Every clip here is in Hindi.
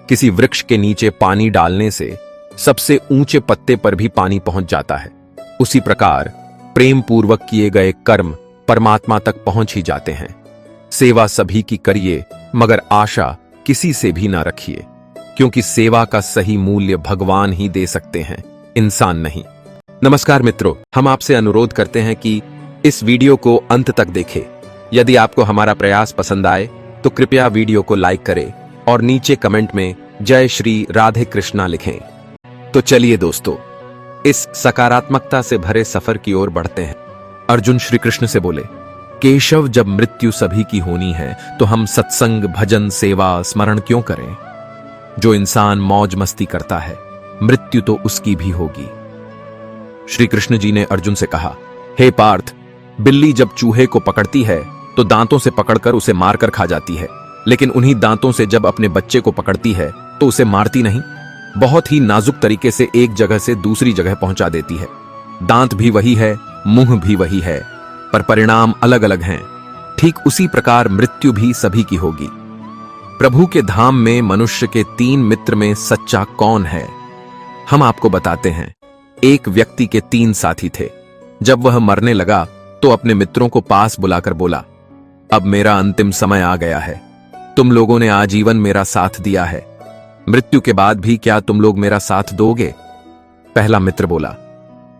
किसी वृक्ष के नीचे पानी डालने से सबसे ऊंचे पत्ते पर भी पानी पहुंच जाता है। उसी प्रकार प्रेम पूर्वक किए गए कर्म परमात्मा तक पहुंच ही जाते हैं। सेवा सभी की करिए, मगर आशा किसी से भी ना रखिए, क्योंकि सेवा का सही मूल्य भगवान ही दे सकते हैं, इंसान नहीं। नमस्कार मित्रों, हम आपसे अनुरोध करते हैं कि इस वीडियो को अंत तक देखें। यदि आपको हमारा प्रयास पसंद आए तो कृपया वीडियो को लाइक करें और नीचे कमेंट में जय श्री राधे कृष्णा लिखें। तो चलिए दोस्तों, इस सकारात्मकता से भरे सफर की ओर बढ़ते हैं। अर्जुन श्री कृष्ण से बोले, केशव, जब मृत्यु सभी की होनी है तो हम सत्संग, भजन, सेवा, स्मरण क्यों करें? जो इंसान मौज मस्ती करता है, मृत्यु तो उसकी भी होगी। श्री कृष्ण जी ने अर्जुन से कहा, हे पार्थ, बिल्ली जब चूहे को पकड़ती है तो दांतों से पकड़कर उसे मारकर खा जाती है, लेकिन उन्हीं दांतों से जब अपने बच्चे को पकड़ती है तो उसे मारती नहीं, बहुत ही नाजुक तरीके से एक जगह से दूसरी जगह पहुंचा देती है। दांत भी वही है, मुंह भी वही है, पर परिणाम अलग अलग हैं। ठीक उसी प्रकार मृत्यु भी सभी की होगी। प्रभु के धाम में मनुष्य के 3 मित्र में सच्चा कौन है? हम आपको बताते हैं। एक व्यक्ति के 3 साथी थे। जब वह मरने लगा तो अपने मित्रों को पास बुलाकर बोला, अब मेरा अंतिम समय आ गया है। तुम लोगों ने आजीवन मेरा साथ दिया है, मृत्यु के बाद भी क्या तुम लोग मेरा साथ दोगे? पहला मित्र बोला,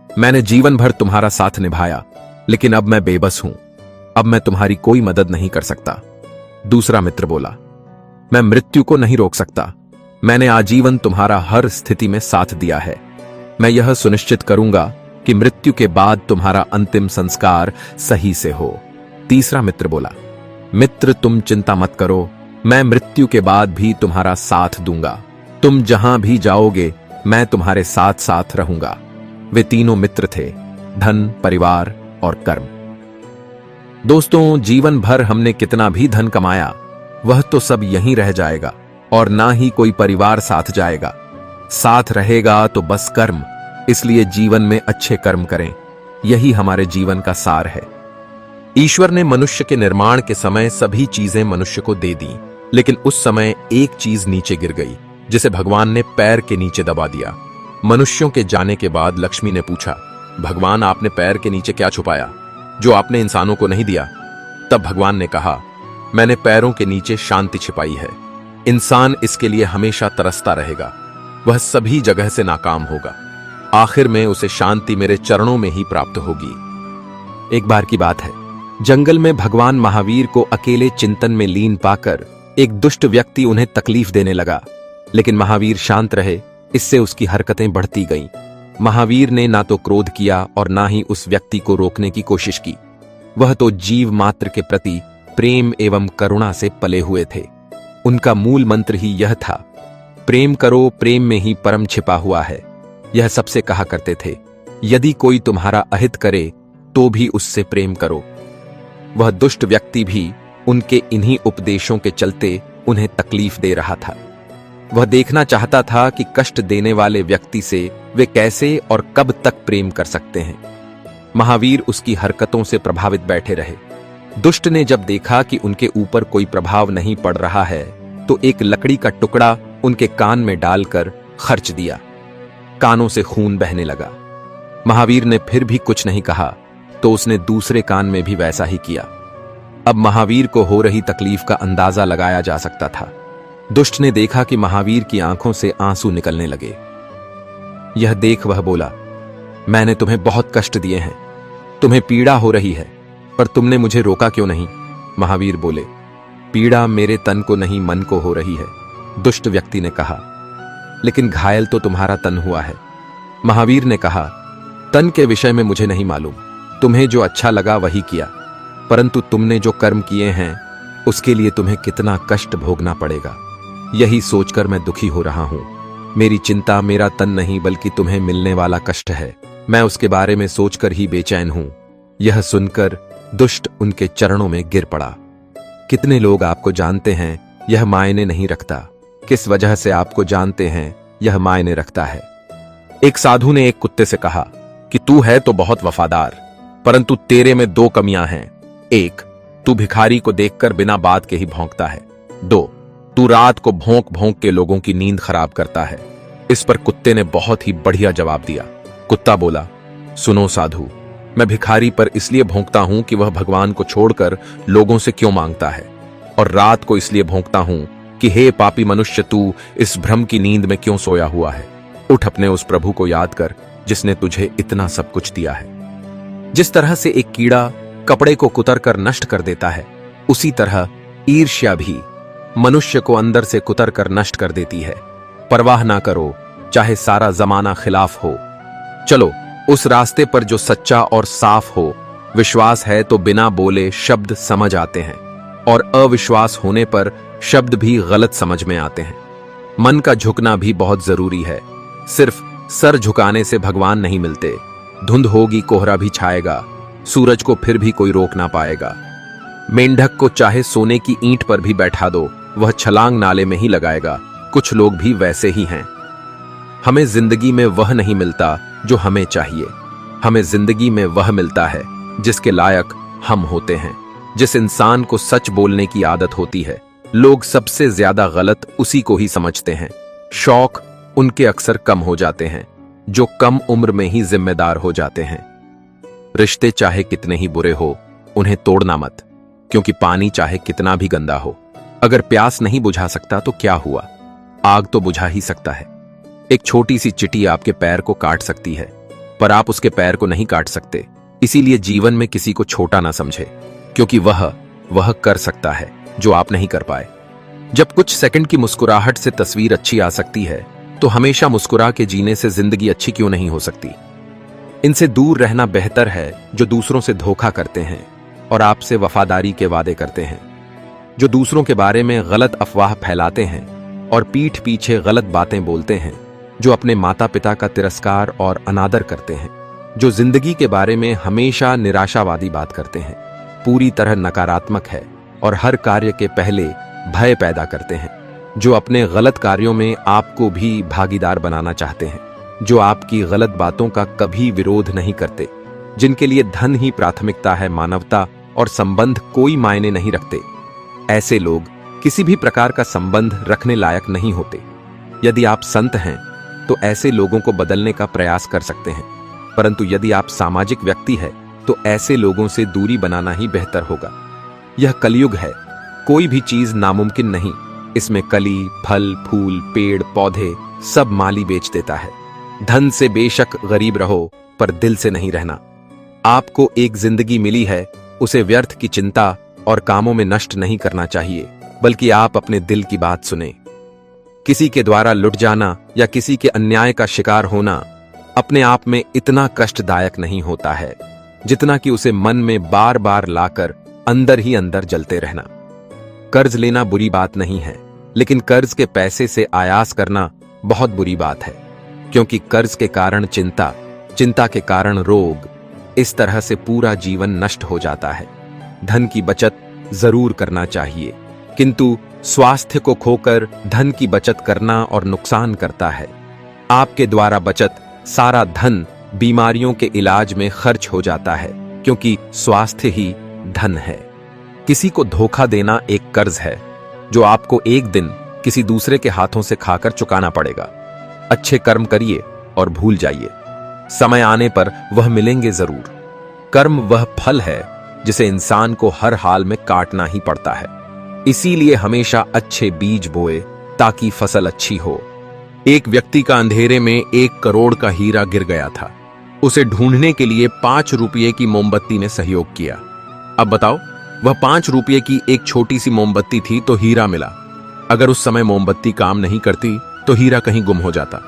मैंने जीवन भर तुम्हारा साथ निभाया, लेकिन अब मैं बेबस हूं, अब मैं तुम्हारी कोई मदद नहीं कर सकता। दूसरा मित्र बोला, मैं मृत्यु को नहीं रोक सकता, मैंने आजीवन तुम्हारा हर स्थिति में साथ दिया है, मैं यह सुनिश्चित करूंगा कि मृत्यु के बाद तुम्हारा अंतिम संस्कार सही से हो। तीसरा मित्र बोला, मित्र तुम चिंता मत करो, मैं मृत्यु के बाद भी तुम्हारा साथ दूंगा, तुम जहां भी जाओगे मैं तुम्हारे साथ साथ रहूंगा। वे तीनों मित्र थे, धन, परिवार और कर्म। दोस्तों, जीवन भर हमने कितना भी धन कमाया, वह तो सब यहीं रह जाएगा और ना ही कोई परिवार साथ जाएगा। साथ रहेगा तो बस कर्म। इसलिए जीवन में अच्छे कर्म करें, यही हमारे जीवन का सार है। ईश्वर ने मनुष्य के निर्माण के समय सभी चीजें मनुष्य को दे दी, लेकिन उस समय एक चीज नीचे गिर गई, जिसे भगवान ने पैर के नीचे दबा दिया। मनुष्यों के जाने के बाद लक्ष्मी ने पूछा, भगवान आपने पैर के नीचे क्या छुपाया जो आपने इंसानों को नहीं दिया? तब भगवान ने कहा, मैंने पैरों के नीचे शांति छिपाई है। इंसान इसके लिए हमेशा तरसता रहेगा, वह सभी जगह से नाकाम होगा, आखिर में उसे शांति मेरे चरणों में ही प्राप्त होगी। एक बार की बात है, जंगल में भगवान महावीर को अकेले चिंतन में लीन पाकर एक दुष्ट व्यक्ति उन्हें तकलीफ देने लगा, लेकिन महावीर शांत रहे। इससे उसकी हरकतें बढ़ती गईं। महावीर ने ना तो क्रोध किया और ना ही उस व्यक्ति को रोकने की कोशिश की। वह तो जीव मात्र के प्रति प्रेम एवं करुणा से पले हुए थे। उनका मूल मंत्र ही यह था, प्रेम करो, प्रेम में ही परम छिपा हुआ है। यह सबसे कहा करते थे, यदि कोई तुम्हारा अहित करे तो भी उससे प्रेम करो। वह दुष्ट व्यक्ति भी उनके इन्हीं उपदेशों के चलते उन्हें तकलीफ दे रहा था। वह देखना चाहता था कि कष्ट देने वाले व्यक्ति से वे कैसे और कब तक प्रेम कर सकते हैं। महावीर उसकी हरकतों से प्रभावित बैठे रहे। दुष्ट ने जब देखा कि उनके ऊपर कोई प्रभाव नहीं पड़ रहा है, तो एक लकड़ी का टुकड़ा उनके कान में डालकर खर्च दिया। कानों से खून बहने लगा। महावीर ने फिर भी कुछ नहीं कहा, तो उसने दूसरे कान में भी वैसा ही किया। अब महावीर को हो रही तकलीफ का अंदाजा लगाया जा सकता था। दुष्ट ने देखा कि महावीर की आंखों से आंसू निकलने लगे। यह देख वह बोला, मैंने तुम्हें बहुत कष्ट दिए हैं, तुम्हें पीड़ा हो रही है, पर तुमने मुझे रोका क्यों नहीं? महावीर बोले, पीड़ा मेरे तन को नहीं, मन को हो रही है। दुष्ट व्यक्ति ने कहा, लेकिन घायल तो तुम्हारा तन हुआ है। महावीर ने कहा, तन के विषय में मुझे नहीं मालूम, तुम्हें जो अच्छा लगा वही किया, परंतु तुमने जो कर्म किए हैं उसके लिए तुम्हें कितना कष्ट भोगना पड़ेगा, यही सोचकर मैं दुखी हो रहा हूं। मेरी चिंता मेरा तन नहीं बल्कि तुम्हें मिलने वाला कष्ट है, मैं उसके बारे में सोचकर ही बेचैन हूं। यह सुनकर दुष्ट उनके चरणों में गिर पड़ा। कितने लोग आपको जानते हैं यह मायने नहीं रखता, किस वजह से आपको जानते हैं यह मायने रखता है। एक साधु ने एक कुत्ते से कहा कि तू है तो बहुत वफादार, परंतु तेरे में 2 कमियां हैं। 1, तू भिखारी को देखकर बिना बात के ही भौंकता है। 2, तू रात को भौंक भौंक के लोगों की नींद खराब करता है। इस पर कुत्ते ने बहुत ही बढ़िया जवाब दिया। कुत्ता बोला, सुनो साधु, मैं भिखारी पर इसलिए भौंकता हूं कि वह भगवान को छोड़कर लोगों से क्यों मांगता है, और रात को इसलिए भौंकता हूं कि हे पापी मनुष्य, तू इस भ्रम की नींद में क्यों सोया हुआ है। उठ, अपने उस प्रभु को याद कर जिसने तुझे इतना सब कुछ दिया है। जिस तरह से एक कीड़ा कपड़े को कुतर कर नष्ट कर देता है, उसी तरह ईर्ष्या भी मनुष्य को अंदर से कुतर कर नष्ट कर देती है। परवाह ना करो, चाहे सारा जमाना खिलाफ हो। चलो उस रास्ते पर जो सच्चा और साफ हो। विश्वास है तो बिना बोले शब्द समझ आते हैं, और अविश्वास होने पर शब्द भी गलत समझ में आते हैं। मन का झुकना भी बहुत जरूरी है। सिर्फ सर झुकाने से भगवान नहीं मिलते। धुंध होगी, कोहरा भी छाएगा, सूरज को फिर भी कोई रोक ना पाएगा। मेंढक को चाहे सोने की ईंट पर भी बैठा दो, वह छलांग नाले में ही लगाएगा। कुछ लोग भी वैसे ही हैं। हमें जिंदगी में वह नहीं मिलता जो हमें चाहिए। हमें जिंदगी में वह मिलता है जिसके लायक हम होते हैं। जिस इंसान को सच बोलने की आदत होती है, लोग सबसे ज्यादा गलत उसी को ही समझते हैं। शौक उनके अक्सर कम हो जाते हैं जो कम उम्र में ही जिम्मेदार हो जाते हैं। रिश्ते चाहे कितने ही बुरे हो, उन्हें तोड़ना मत, क्योंकि पानी चाहे कितना भी गंदा हो, अगर प्यास नहीं बुझा सकता तो क्या हुआ, आग तो बुझा ही सकता है। एक छोटी सी चींटी आपके पैर को काट सकती है, पर आप उसके पैर को नहीं काट सकते। इसीलिए जीवन में किसी को छोटा ना समझे, क्योंकि वह कर सकता है जो आप नहीं कर पाए। जब कुछ सेकंड की मुस्कुराहट से तस्वीर अच्छी आ सकती है, तो हमेशा मुस्कुरा के जीने से जिंदगी अच्छी क्यों नहीं हो सकती। इनसे दूर रहना बेहतर है जो दूसरों से धोखा करते हैं और आपसे वफादारी के वादे करते हैं, जो दूसरों के बारे में गलत अफवाह फैलाते हैं और पीठ पीछे गलत बातें बोलते हैं, जो अपने माता पिता का तिरस्कार और अनादर करते हैं, जो जिंदगी के बारे में हमेशा निराशावादी बात करते हैं, पूरी तरह नकारात्मक है और हर कार्य के पहले भय पैदा करते हैं, जो अपने गलत कार्यों में आपको भी भागीदार बनाना चाहते हैं, जो आपकी गलत बातों का कभी विरोध नहीं करते, जिनके लिए धन ही प्राथमिकता है, मानवता और संबंध कोई मायने नहीं रखते। ऐसे लोग किसी भी प्रकार का संबंध रखने लायक नहीं होते। यदि आप संत हैं तो ऐसे लोगों को बदलने का प्रयास कर सकते हैं, परंतु यदि आप सामाजिक व्यक्ति हैं तो ऐसे लोगों से दूरी बनाना ही बेहतर होगा। यह कलयुग है, कोई भी चीज नामुमकिन नहीं। इसमें कली, फल, फूल, पेड़, पौधे सब माली बेच देता है। धन से बेशक गरीब रहो, पर दिल से नहीं रहना। आपको एक जिंदगी मिली है, उसे व्यर्थ की चिंता और कामों में नष्ट नहीं करना चाहिए, बल्कि आप अपने दिल की बात सुने। किसी के द्वारा लुट जाना या किसी के अन्याय का शिकार होना अपने आप में इतना कष्टदायक नहीं होता है, जितना कि उसे मन में बार बार लाकर अंदर ही अंदर जलते रहना। कर्ज लेना बुरी बात नहीं है, लेकिन कर्ज के पैसे से आयास करना बहुत बुरी बात है, क्योंकि कर्ज के कारण चिंता, चिंता के कारण रोग, इस तरह से पूरा जीवन नष्ट हो जाता है। धन की बचत जरूर करना चाहिए, किंतु स्वास्थ्य को खोकर धन की बचत करना और नुकसान करता है। आपके द्वारा बचत सारा धन बीमारियों के इलाज में खर्च हो जाता है, क्योंकि स्वास्थ्य ही धन है। किसी को धोखा देना एक कर्ज है, जो आपको एक दिन किसी दूसरे के हाथों से खाकर चुकाना पड़ेगा। अच्छे कर्म करिए और भूल जाइए, समय आने पर वह मिलेंगे जरूर। कर्म वह फल है जिसे इंसान को हर हाल में काटना ही पड़ता है। इसीलिए हमेशा अच्छे बीज बोए ताकि फसल अच्छी हो। एक व्यक्ति का अंधेरे में 1 करोड़ का हीरा गिर गया था। उसे ढूंढने के लिए 5 रुपये की मोमबत्ती ने सहयोग किया। अब बताओ, वह 5 रुपये की एक छोटी सी मोमबत्ती थी तो हीरा मिला। अगर उस समय मोमबत्ती काम नहीं करती तो हीरा कहीं गुम हो जाता।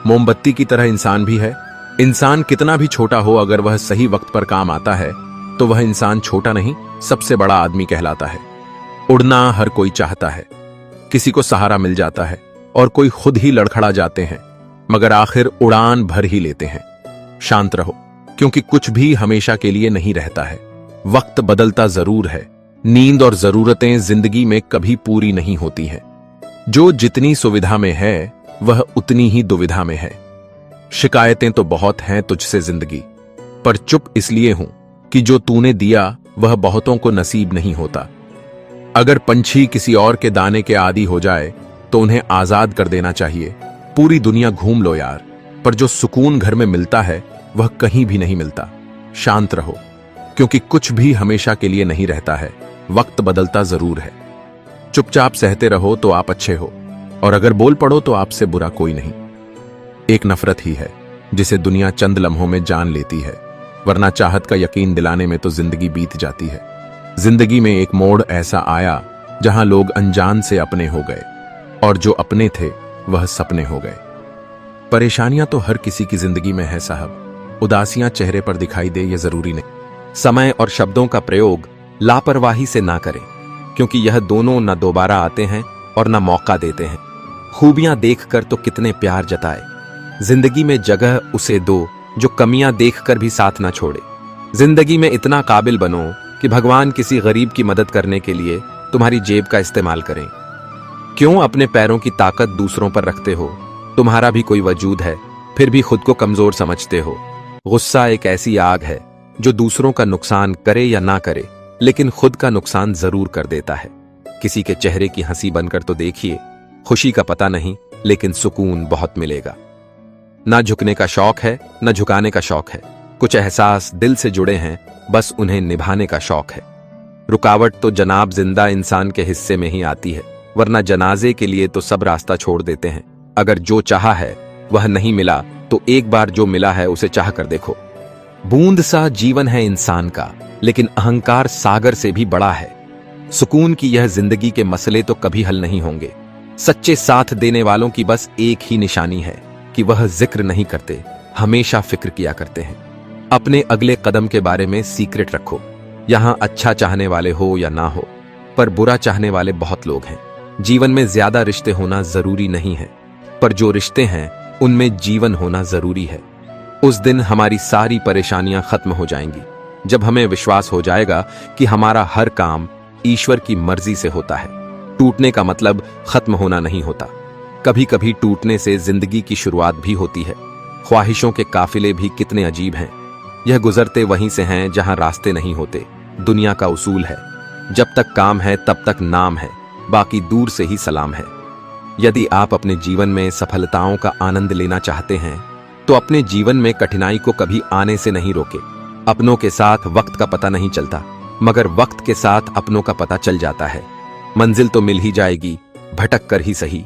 मोमबत्ती की तरह इंसान भी है। इंसान कितना भी छोटा हो, अगर वह सही वक्त पर काम आता है तो वह इंसान छोटा नहीं, सबसे बड़ा आदमी कहलाता है। उड़ना हर कोई चाहता है, किसी को सहारा मिल जाता है और कोई खुद ही लड़खड़ा जाते हैं, मगर आखिर उड़ान भर ही लेते हैं। शांत रहो, क्योंकि कुछ भी हमेशा के लिए नहीं रहता है। वक्त बदलता जरूर है। नींद और जरूरतें जिंदगी में कभी पूरी नहीं होती हैं। जो जितनी सुविधा में है वह उतनी ही दुविधा में है। शिकायतें तो बहुत हैं तुझसे जिंदगी, पर चुप इसलिए हूं कि जो तूने दिया वह बहुतों को नसीब नहीं होता। अगर पंछी किसी और के दाने के आदी हो जाए तो उन्हें आजाद कर देना चाहिए। पूरी दुनिया घूम लो यार, पर जो सुकून घर में मिलता है वह कहीं भी नहीं मिलता। शांत रहो, क्योंकि कुछ भी हमेशा के लिए नहीं रहता है, वक्त बदलता जरूर है। चुपचाप सहते रहो तो आप अच्छे हो, और अगर बोल पड़ो तो आपसे बुरा कोई नहीं। एक नफरत ही है जिसे दुनिया चंद लम्हों में जान लेती है, वरना चाहत का यकीन दिलाने में तो जिंदगी बीत जाती है। जिंदगी में एक मोड़ ऐसा आया जहां लोग अनजान से अपने हो गए, और जो अपने थे वह सपने हो गए। परेशानियां तो हर किसी की जिंदगी में है साहब, उदासियां चेहरे पर दिखाई दे ये जरूरी नहीं। समय और शब्दों का प्रयोग लापरवाही से ना करें, क्योंकि यह दोनों न दोबारा आते हैं और न मौका देते हैं। खूबियां देखकर तो कितने प्यार जताए, जिंदगी में जगह उसे दो जो कमियां देखकर भी साथ ना छोड़े। जिंदगी में इतना काबिल बनो कि भगवान किसी गरीब की मदद करने के लिए तुम्हारी जेब का इस्तेमाल करें। क्यों अपने पैरों की ताकत दूसरों पर रखते हो? तुम्हारा भी कोई वजूद है, फिर भी खुद को कमजोर समझते हो। गुस्सा एक ऐसी आग है जो दूसरों का नुकसान करे या ना करे, लेकिन खुद का नुकसान जरूर कर देता है। किसी के चेहरे की हंसी बनकर तो देखिए, खुशी का पता नहीं लेकिन सुकून बहुत मिलेगा। ना झुकने का शौक है, ना झुकाने का शौक है। कुछ एहसास दिल से जुड़े हैं, बस उन्हें निभाने का शौक है। रुकावट तो जनाब जिंदा इंसान के हिस्से में ही आती है, वरना जनाजे के लिए तो सब रास्ता छोड़ देते हैं। अगर जो चाहा है वह नहीं मिला तो एक बार जो मिला है उसे चाह कर देखो। बूंद सा जीवन है इंसान का, लेकिन अहंकार सागर से भी बड़ा है। सुकून की यह जिंदगी के मसले तो कभी हल नहीं होंगे। सच्चे साथ देने वालों की बस एक ही निशानी है कि वह जिक्र नहीं करते, हमेशा फिक्र किया करते हैं। अपने अगले कदम के बारे में सीक्रेट रखो। यहां अच्छा चाहने वाले हो या ना हो, पर बुरा चाहने वाले बहुत लोग हैं। जीवन में ज्यादा रिश्ते होना जरूरी नहीं है, पर जो रिश्ते हैं उनमें जीवन होना जरूरी है। उस दिन हमारी सारी परेशानियां खत्म हो जाएंगी, जब हमें विश्वास हो जाएगा कि हमारा हर काम ईश्वर की मर्जी से होता है। टूटने का मतलब खत्म होना नहीं होता। कभी कभी टूटने से जिंदगी की शुरुआत भी होती है। ख्वाहिशों के काफिले भी कितने अजीब हैं। यह गुजरते वहीं से हैं जहां रास्ते नहीं होते। दुनिया का उसूल है, जब तक काम है तब तक नाम है, बाकी दूर से ही सलाम है। यदि आप अपने जीवन में सफलताओं का आनंद लेना चाहते हैं तो अपने जीवन में कठिनाई को कभी आने से नहीं रोके। अपनों के साथ वक्त का पता नहीं चलता, मगर वक्त के साथ अपनों का पता चल जाता है। मंजिल तो मिल ही जाएगी, भटक कर ही सही।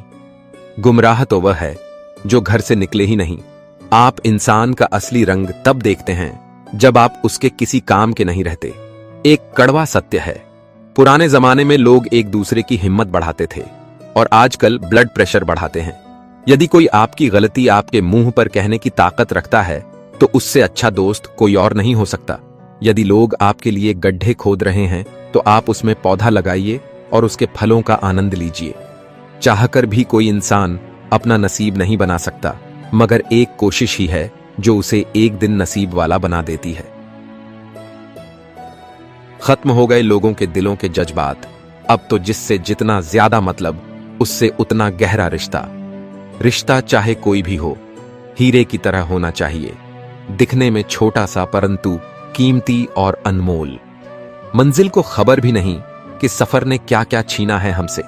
गुमराह तो वह है जो घर से निकले ही नहीं। आप इंसान का असली रंग तब देखते हैं जब आप उसके किसी काम के नहीं रहते। एक कड़वा सत्य है, पुराने जमाने में लोग एक दूसरे की हिम्मत बढ़ाते थे और आजकल ब्लड प्रेशर बढ़ाते हैं। यदि कोई आपकी गलती आपके मुंह पर कहने की ताकत रखता है तो उससे अच्छा दोस्त कोई और नहीं हो सकता। यदि लोग आपके लिए गड्ढे खोद रहे हैं तो आप उसमें पौधा लगाइए और उसके फलों का आनंद लीजिए। चाहकर भी कोई इंसान अपना नसीब नहीं बना सकता, मगर एक कोशिश ही है जो उसे एक दिन नसीब वाला बना देती है। खत्म हो गए लोगों के दिलों के जज्बात। अब तो जिससे जितना ज्यादा मतलब, उससे उतना गहरा रिश्ता। रिश्ता चाहे कोई भी हो, हीरे की तरह होना चाहिए, दिखने में छोटा सा परंतु कीमती और अनमोल। मंजिल को खबर भी नहीं कि सफर ने क्या क्या छीना है हमसे।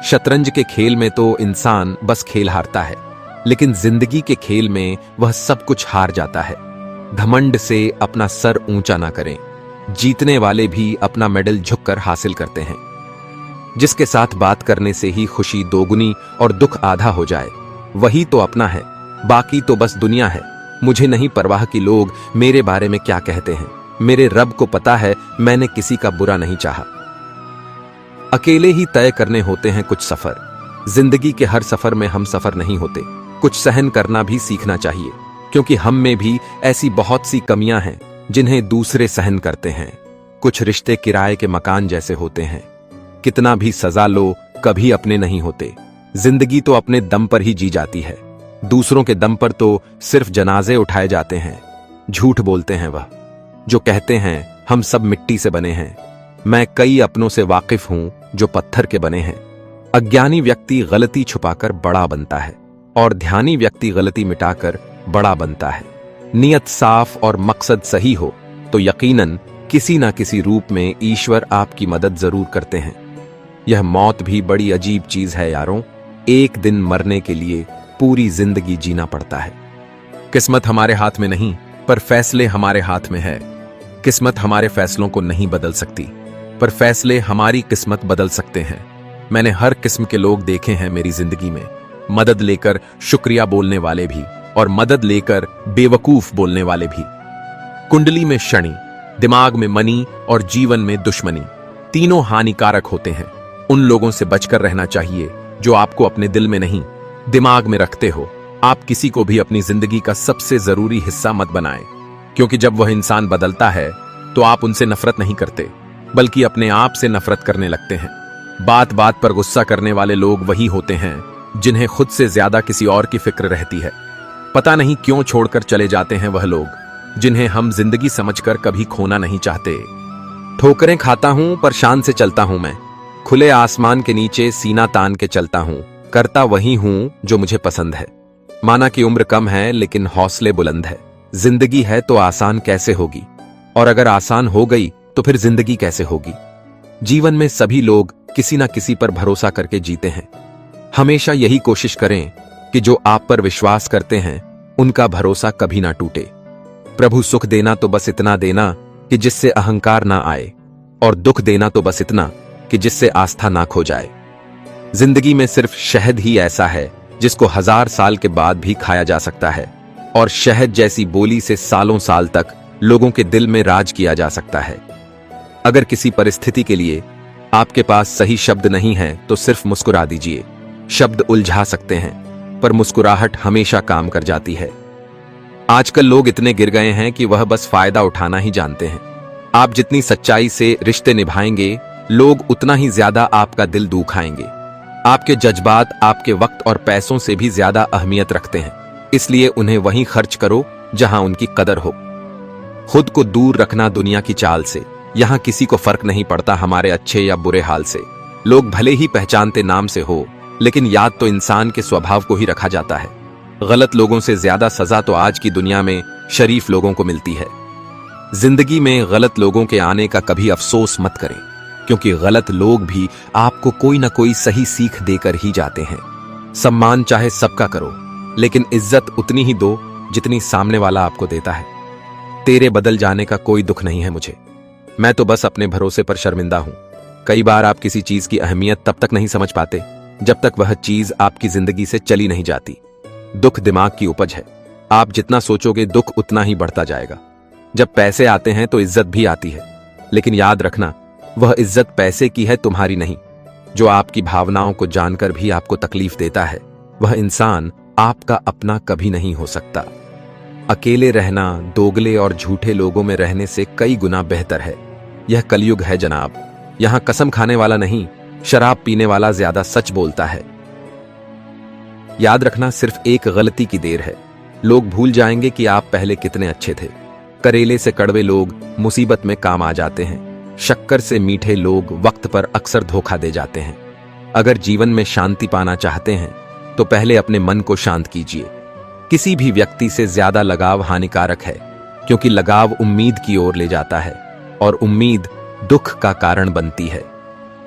शतरंज के खेल में तो इंसान बस खेल हारता है, लेकिन जिंदगी के खेल में वह सब कुछ हार जाता है। घमंड से अपना सर ऊंचा ना करें। जीतने वाले भी अपना मेडल झुककर हासिल करते हैं। जिसके साथ बात करने से ही खुशी दोगुनी और दुख आधा हो जाए, वही तो अपना है। बाकी तो बस दुनिया है। मुझे नहीं परवाह कि लोग मेरे बारे में क्या कहते हैं। मेरे रब को पता है मैंने किसी का बुरा नहीं चाहा। अकेले ही तय करने होते हैं कुछ सफर। जिंदगी के हर सफर में हम सफर नहीं होते। कुछ सहन करना भी सीखना चाहिए, क्योंकि हम में भी ऐसी बहुत सी कमियां हैं जिन्हें दूसरे सहन करते हैं। कुछ रिश्ते किराए के मकान जैसे होते हैं, कितना भी सजा लो कभी अपने नहीं होते। जिंदगी तो अपने दम पर ही जी जाती है, दूसरों के दम पर तो सिर्फ जनाजे उठाए जाते हैं। झूठ बोलते हैं वह जो कहते हैं हम सब मिट्टी से बने हैं। मैं कई अपनों से वाकिफ हूं जो पत्थर के बने हैं। अज्ञानी व्यक्ति गलती छुपाकर बड़ा बनता है और ध्यानी व्यक्ति गलती मिटाकर बड़ा बनता है। नियत साफ और मकसद सही हो तो यकीनन किसी ना किसी रूप में ईश्वर आपकी मदद जरूर करते हैं। यह मौत भी बड़ी अजीब चीज है यारों। एक दिन मरने के लिए पूरी जिंदगी जीना पड़ता है। किस्मत हमारे हाथ में नहीं, पर फैसले हमारे हाथ में है। किस्मत हमारे फैसलों को नहीं बदल सकती, पर फैसले हमारी किस्मत बदल सकते हैं। मैंने हर किस्म के लोग देखे हैं मेरी जिंदगी में, मदद लेकर शुक्रिया बोलने वाले भी और मदद लेकर बेवकूफ बोलने वाले भी। कुंडली में शनि, दिमाग में मनी और जीवन में दुश्मनी, तीनों हानिकारक होते हैं। उन लोगों से बचकर रहना चाहिए जो आपको अपने दिल में नहीं, दिमाग में रखते हो। आप किसी को भी अपनी जिंदगी का सबसे जरूरी हिस्सा मत बनाएं, क्योंकि जब वह इंसान बदलता है तो आप उनसे नफरत नहीं करते, बल्कि अपने आप से नफरत करने लगते हैं। बात बात पर गुस्सा करने वाले लोग वही होते हैं जिन्हें खुद से ज्यादा किसी और की फिक्र रहती है। पता नहीं क्यों छोड़कर चले जाते हैं वह लोग जिन्हें हम जिंदगी समझकर कभी खोना नहीं चाहते। ठोकरें खाता हूं पर शान से चलता हूं मैं, खुले आसमान के नीचे सीना तान के चलता हूं, करता वही हूं जो मुझे पसंद है। माना कि उम्र कम है लेकिन हौसले बुलंद है। जिंदगी है तो आसान कैसे होगी, और अगर आसान हो गई तो फिर जिंदगी कैसे होगी। जीवन में सभी लोग किसी न किसी पर भरोसा करके जीते हैं। हमेशा यही कोशिश करें कि जो आप पर विश्वास करते हैं उनका भरोसा कभी ना टूटे। प्रभु सुख देना तो बस इतना देना कि जिससे अहंकार ना आए, और दुख देना तो बस इतना कि जिससे आस्था ना खो जाए। जिंदगी में सिर्फ शहद ही ऐसा है जिसको 1000 साल के बाद भी खाया जा सकता है, और शहद जैसी बोली से सालों साल तक लोगों के दिल में राज किया जा सकता है। अगर किसी परिस्थिति के लिए आपके पास सही शब्द नहीं है तो सिर्फ मुस्कुरा दीजिए। शब्द उलझा सकते हैं, पर मुस्कुराहट हमेशा काम कर जाती है। आजकल लोग इतने गिर गए हैं कि वह बस फायदा उठाना ही जानते हैं। आप जितनी सच्चाई से रिश्ते निभाएंगे, लोग उतना ही ज्यादा आपका दिल दुखाएंगे। आपके जज्बात आपके वक्त और पैसों से भी ज्यादा अहमियत रखते हैं, इसलिए उन्हें वहीं खर्च करो जहां उनकी कदर हो। खुद को दूर रखना दुनिया की चाल से। यहां किसी को फर्क नहीं पड़ता हमारे अच्छे या बुरे हाल से। लोग भले ही पहचानते नाम से हो, लेकिन याद तो इंसान के स्वभाव को ही रखा जाता है। गलत लोगों से ज्यादा सजा तो आज की दुनिया में शरीफ लोगों को मिलती है। जिंदगी में गलत लोगों के आने का कभी अफसोस मत करें, क्योंकि गलत लोग भी आपको कोई ना कोई सही सीख देकर ही जाते हैं। सम्मान चाहे सबका करो, लेकिन इज्जत उतनी ही दो जितनी सामने वाला आपको देता है। तेरे बदल जाने का कोई दुख नहीं है मुझे, मैं तो बस अपने भरोसे पर शर्मिंदा हूं। कई बार आप किसी चीज की अहमियत तब तक नहीं समझ पाते जब तक वह चीज आपकी जिंदगी से चली नहीं जाती। दुख दिमाग की उपज है, आप जितना सोचोगे दुख उतना ही बढ़ता जाएगा। जब पैसे आते हैं तो इज्जत भी आती है, लेकिन याद रखना वह इज्जत पैसे की है, तुम्हारी नहीं। जो आपकी भावनाओं को जानकर भी आपको तकलीफ देता है, वह इंसान आपका अपना कभी नहीं हो सकता। अकेले रहना दोगले और झूठे लोगों में रहने से कई गुना बेहतर है। यह कलयुग है जनाब, यहां कसम खाने वाला नहीं, शराब पीने वाला ज्यादा सच बोलता है। याद रखना सिर्फ एक गलती की देर है, लोग भूल जाएंगे कि आप पहले कितने अच्छे थे। करेले से कड़वे लोग मुसीबत में काम आ जाते हैं, शक्कर से मीठे लोग वक्त पर अक्सर धोखा दे जाते हैं। अगर जीवन में शांति पाना चाहते हैं तो पहले अपने मन को शांत कीजिए। किसी भी व्यक्ति से ज्यादा लगाव हानिकारक है, क्योंकि लगाव उम्मीद की ओर ले जाता है और उम्मीद दुख का कारण बनती है।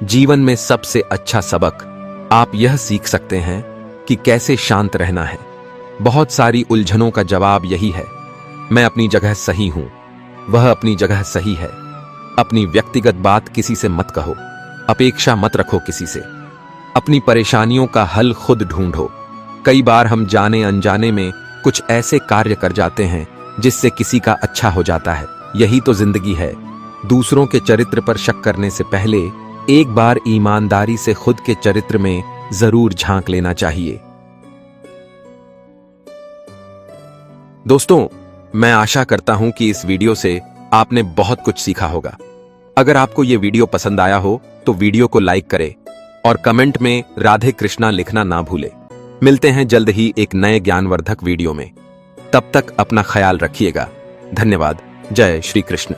जीवन में सबसे अच्छा सबक आप यह सीख सकते हैं कि कैसे शांत रहना है। बहुत सारी उलझनों का जवाब यही है, मैं अपनी जगह सही हूं, वह अपनी जगह सही है। अपनी व्यक्तिगत बात किसी से मत कहो, अपेक्षा मत रखो किसी से। अपनी परेशानियों का हल खुद ढूंढो। कई बार हम जाने अनजाने में कुछ ऐसे कार्य कर जाते हैं जिससे किसी का अच्छा हो जाता है। यही तो जिंदगी है। दूसरों के चरित्र पर शक करने से पहले एक बार ईमानदारी से खुद के चरित्र में जरूर झांक लेना चाहिए। दोस्तों, मैं आशा करता हूं कि इस वीडियो से आपने बहुत कुछ सीखा होगा। अगर आपको यह वीडियो पसंद आया हो तो वीडियो को लाइक करें और कमेंट में राधे कृष्णा लिखना ना भूलें। मिलते हैं जल्द ही एक नए ज्ञानवर्धक वीडियो में। तब तक अपना ख्याल रखिएगा। धन्यवाद। जय श्री कृष्ण।